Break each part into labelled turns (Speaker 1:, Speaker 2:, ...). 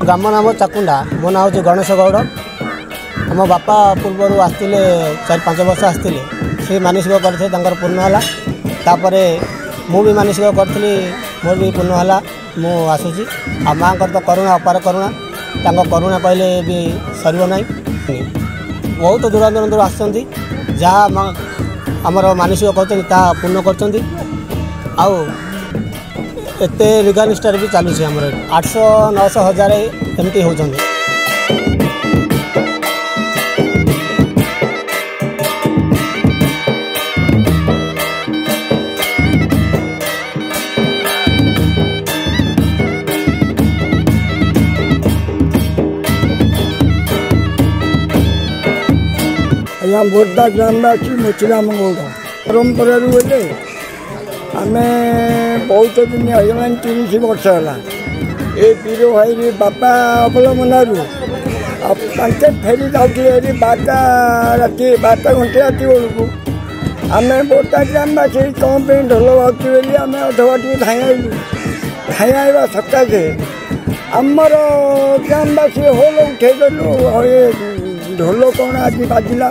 Speaker 1: ग्राम नाम चाकुंडा मो ना हूँ गणेश गौड़। आम बापा पूर्वर आसते 4-5 वर्ष आसते से मानसिक करते पूर्ण है। मु भी मानसिक करी मोर भी पूर्ण है। मु आसूसी आ माँ तो करुणा अपार करुणा करुणा कहले भी सरव ना। बहुत दूर दूर आसमर मानसिक कर पूर्ण कर एते लीगल निष्ठार भी चलुच 800-900-1000 एमती होती।
Speaker 2: यहाँ बोर्डा ग्रामवासी मुचिराम गौड़ परंपरा बोले आम बहुत दिन हो 30 वर्ष है। ये पीर भाई बापा अवलम्बन फेरी जाते 12 राति 12 घंटे राति बेलू आम बोर्डा ग्रामवासी कौन पे ढोल बाजू बोली आम अधबाटी धाई आवा सकाशे आमर ग्रामवासी होल उठेदेलु ढोल कौन आज बाजिला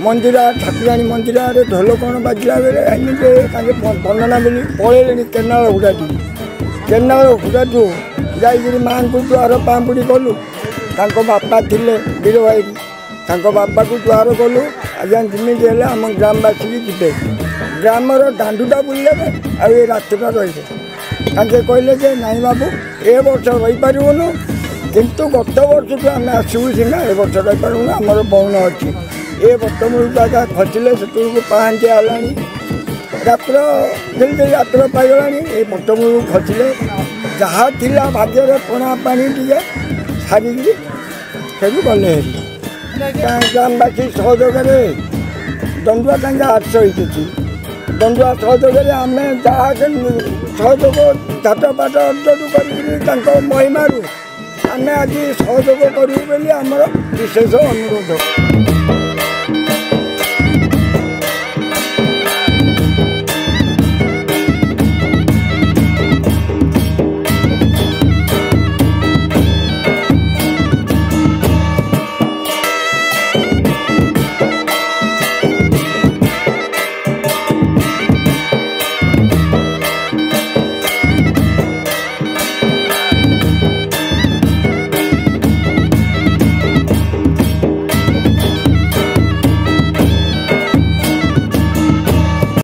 Speaker 2: मंदिर ठाकुराणी मंदिर ढोल कौन बाजिला बेले वर्णना बोली पलैले केनाल हुडाठू जाइए माँ को द्वार पाँपुड़ी कलु बापा थे वीर भाई बापा को द्वार कलु आज जमीन है आम ग्रामवासी जी ग्रामर दांडुटा बुले आ रास्ता रही कहले नाई बाबू ए वर्ष रही पारूनु किंतु गत वर्ष आम आसबू सीना ए वर्ष रही पारूनु आमर बौन अच्छी ये बर्तमान जगह खसिले से पहांटिया रात्र जल्दी रात्र पाईगला ये बर्तमान खसिले जहाँ थिला भाग्य पणा पानी टे सारिकी फेर गले ग्रामवासी सहयोग दंडुआ टांगे 800 होती दंडुआ सहयोग आम जहाँ सहयोग झाटपाट अर्जू कर महिमारू आम आज सहयोग करूँ आमर विशेष अनुरोध।